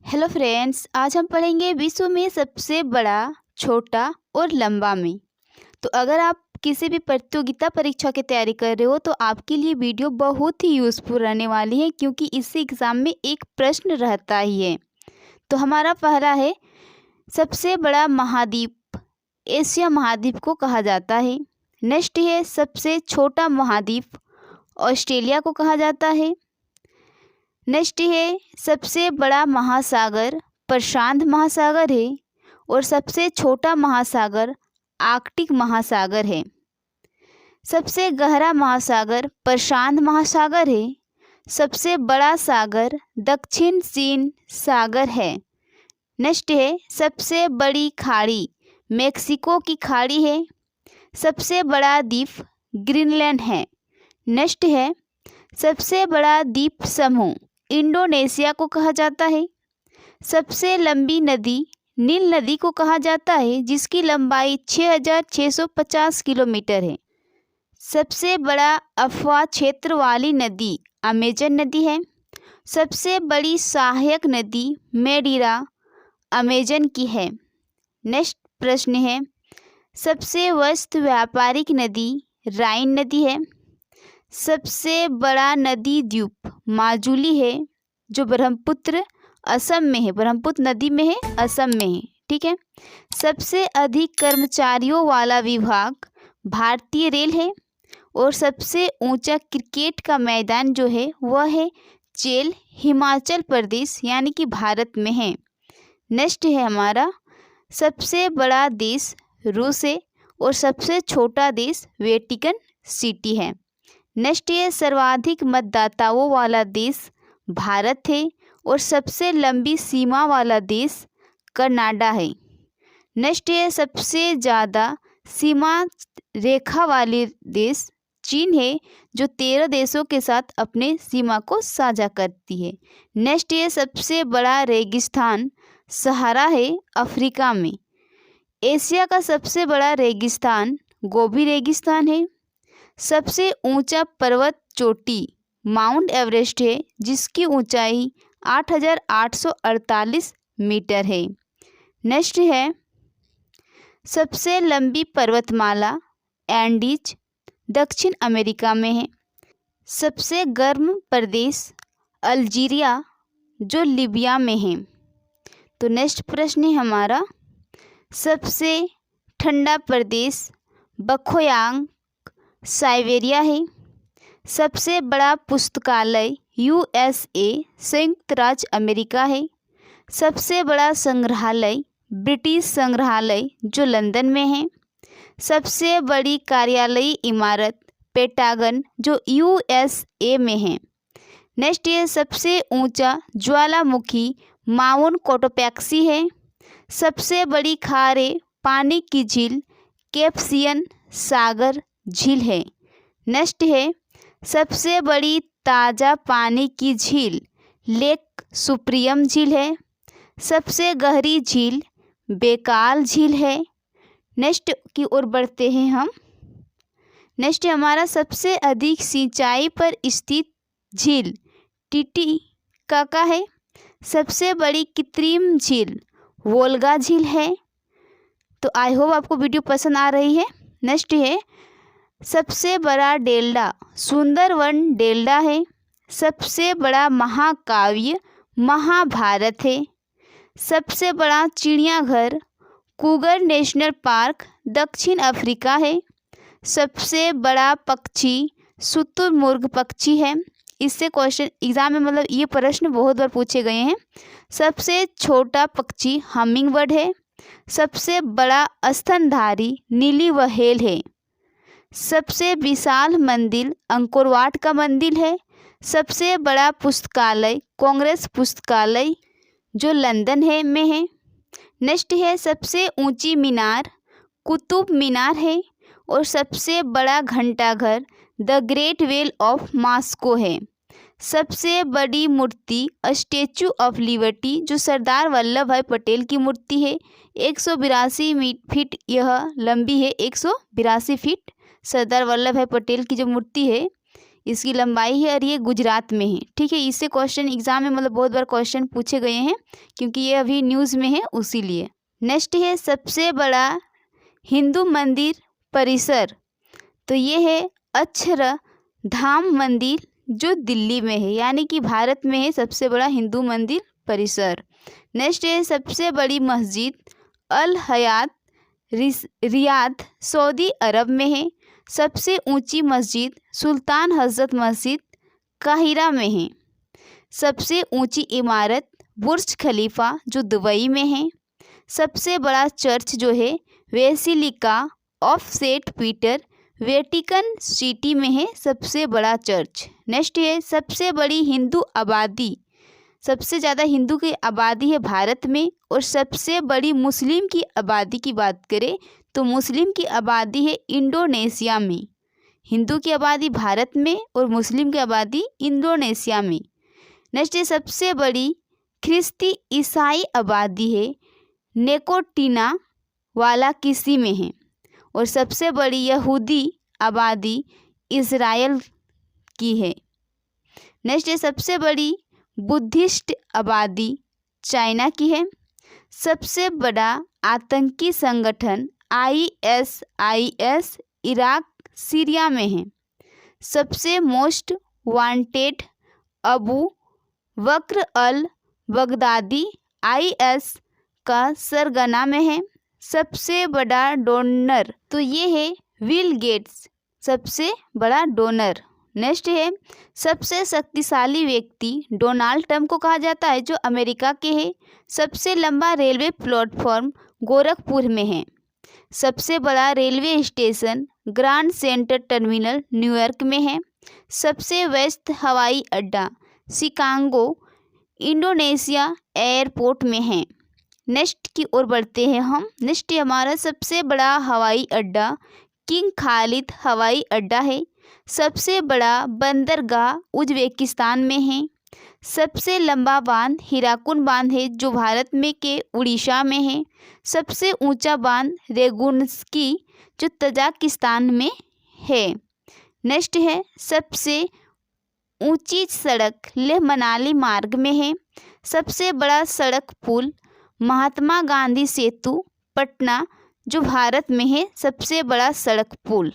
Hello friends, आज हम पढ़ेंगे विश्व में सबसे बड़ा, छोटा और लंबा में। तो अगर आप किसी भी प्रतियोगिता परीक्षा की तैयारी कर रहे हो तो आपके लिए वीडियो बहुत ही यूज़फुल रहने वाली है, क्योंकि इससे एग्ज़ाम में एक प्रश्न रहता ही है। तो हमारा पहला है, सबसे बड़ा महाद्वीप एशिया महाद्वीप को कहा जाता है। नेक्स्ट है, सबसे छोटा महाद्वीप ऑस्ट्रेलिया को कहा जाता है। नेक्स्ट है, सबसे बड़ा महासागर प्रशांत महासागर है और सबसे छोटा महासागर आर्कटिक महासागर है। सबसे गहरा महासागर प्रशांत महासागर है। सबसे बड़ा सागर दक्षिण चीन सागर है। नेक्स्ट है, सबसे बड़ी खाड़ी मेक्सिको की खाड़ी है। सबसे बड़ा द्वीप ग्रीनलैंड है। नेक्स्ट है, सबसे बड़ा द्वीप समूह इंडोनेशिया को कहा जाता है। सबसे लंबी नदी नील नदी को कहा जाता है, जिसकी लंबाई 6650 किलोमीटर है। सबसे बड़ा अफवाह क्षेत्र वाली नदी अमेजन नदी है। सबसे बड़ी सहायक नदी मेडीरा अमेजन की है। नेक्स्ट प्रश्न है, सबसे व्यस्त व्यापारिक नदी राइन नदी है। सबसे बड़ा नदी द्वीप माजुली है, जो ब्रह्मपुत्र असम में है, ब्रह्मपुत्र नदी में है, असम में है। ठीक है। सबसे अधिक कर्मचारियों वाला विभाग भारतीय रेल है और सबसे ऊंचा क्रिकेट का मैदान जो है वह है चेल, हिमाचल प्रदेश यानी कि भारत में है। नेक्स्ट है हमारा, सबसे बड़ा देश रूस है और सबसे छोटा देश वेटिकन सिटी है। नेक्स्ट है, सर्वाधिक मतदाताओं वाला देश भारत है और सबसे लंबी सीमा वाला देश कनाडा है। नेक्स्ट है, सबसे ज़्यादा सीमा रेखा वाले देश चीन है, जो 13 देशों के साथ अपने सीमा को साझा करती है। नेक्स्ट है, सबसे बड़ा रेगिस्तान सहारा है अफ्रीका में। एशिया का सबसे बड़ा रेगिस्तान गोबी रेगिस्तान है। सबसे ऊंचा पर्वत चोटी माउंट एवरेस्ट है, जिसकी ऊंचाई 8848 मीटर है। नेक्स्ट है, सबसे लंबी पर्वतमाला एंडीज दक्षिण अमेरिका में है। सबसे गर्म प्रदेश अल्जीरिया जो लीबिया में है। तो नेक्स्ट प्रश्न है हमारा, सबसे ठंडा प्रदेश बखोयांग साइबेरिया है। सबसे बड़ा पुस्तकालय यूएसए संयुक्त राज्य अमेरिका है। सबसे बड़ा संग्रहालय ब्रिटिश संग्रहालय जो लंदन में है। सबसे बड़ी कार्यालयीय इमारत पेंटागन जो यूएसए में है। नेक्स्ट ये, सबसे ऊंचा ज्वालामुखी माउंट कोटोपैक्सी है। सबसे बड़ी खारे पानी की झील कैप्सियन सागर झील है। नेक्स्ट है, सबसे बड़ी ताज़ा पानी की झील लेक सुप्रियम झील है। सबसे गहरी झील बेकाल झील है। नेक्स्ट की ओर बढ़ते हैं हम। नेक्स्ट हमारा, सबसे अधिक सिंचाई पर स्थित झील टिटिकाका है। सबसे बड़ी कृत्रिम झील वोल्गा झील है। तो आई होप आपको वीडियो पसंद आ रही है। नेक्स्ट है, सबसे बड़ा डेल्टा सुंदरवन डेल्टा है। सबसे बड़ा महाकाव्य महाभारत है। सबसे बड़ा चिड़ियाघर कूगर नेशनल पार्क दक्षिण अफ्रीका है। सबसे बड़ा पक्षी शुतुरमुर्ग पक्षी है। इससे क्वेश्चन एग्जाम में मतलब ये प्रश्न बहुत बार पूछे गए हैं। सबसे छोटा पक्षी हमिंग बर्ड है। सबसे बड़ा स्तनधारी नीली व्हेल है। सबसे विशाल मंदिर अंकोर वाट का मंदिर है। सबसे बड़ा पुस्तकालय कांग्रेस पुस्तकालय जो लंदन है में है। नेक्स्ट है, सबसे ऊंची मीनार कुतुब मीनार है और सबसे बड़ा घंटाघर the great bell of Moscow है। सबसे बड़ी मूर्ति स्टैचू ऑफ लिबर्टी जो सरदार वल्लभ भाई पटेल की मूर्ति है। 182 फीट यह लंबी है। 182 फीट सरदार वल्लभ भाई पटेल की जो मूर्ति है इसकी लंबाई है और ये गुजरात में है। ठीक है, इससे क्वेश्चन एग्जाम में मतलब बहुत बार क्वेश्चन पूछे गए हैं क्योंकि ये अभी न्यूज़ में है उसीलिए। नेक्स्ट है सबसे बड़ा हिंदू मंदिर परिसर, तो ये है अक्षरधाम मंदिर जो दिल्ली में है, यानी कि भारत में है सबसे बड़ा हिंदू मंदिर परिसर। नेक्स्ट है सबसे बड़ी मस्जिद अल हयात रियाद सऊदी अरब में है। सबसे ऊंची मस्जिद सुल्तान हजरत मस्जिद काहिरा में है। सबसे ऊंची इमारत बुर्ज खलीफा जो दुबई में है। सबसे बड़ा चर्च जो है basilica of Saint Peter Vatican City में है सबसे बड़ा चर्च। नेक्स्ट है सबसे बड़ी हिंदू आबादी, सबसे ज़्यादा हिंदू की आबादी है भारत में। और सबसे बड़ी मुस्लिम की आबादी की बात करें तो मुस्लिम की आबादी है इंडोनेशिया में। हिंदू की आबादी भारत में और मुस्लिम की आबादी इंडोनेशिया में। नेक्स्ट है सबसे बड़ी ख्रिस्ती ईसाई आबादी है नेकोटिना वाला किसी में है। और सबसे बड़ी यहूदी आबादी इज़राइल की है। नेक्स्ट है सबसे बड़ी बुद्धिस्ट आबादी चाइना की है। सबसे बड़ा आतंकी संगठन ISIS इराक सीरिया में है। सबसे most wanted Abu Bakr al Baghdadi IS का सरगना में है। सबसे बड़ा डोनर तो ये है बिल गेट्स, सबसे बड़ा डोनर। नेक्स्ट है सबसे शक्तिशाली व्यक्ति डोनाल्ड ट्रंप को कहा जाता है जो अमेरिका के हैं। सबसे लंबा रेलवे प्लेटफॉर्म गोरखपुर में है। सबसे बड़ा railway station grand centre terminal New York में है। सबसे व्यस्त हवाई अड्डा शिकागो इंडोनेशिया एयरपोर्ट में है। नेक्स्ट की ओर बढ़ते हैं हम। नेक्स्ट हमारा सबसे बड़ा हवाई अड्डा किंग खालिद हवाई अड्डा है। सबसे बड़ा बंदरगाह उज्बेकिस्तान में है। सबसे लंबा बांध हीराकुद बांध है जो भारत में के उड़ीसा में है। सबसे ऊंचा बांध रेगुनस्की जो तजाकिस्तान में है। नेक्स्ट है सबसे ऊंची सड़क लेह मनाली मार्ग में है। सबसे बड़ा सड़क पुल महात्मा गांधी सेतु पटना जो भारत में है सबसे बड़ा सड़क पुल।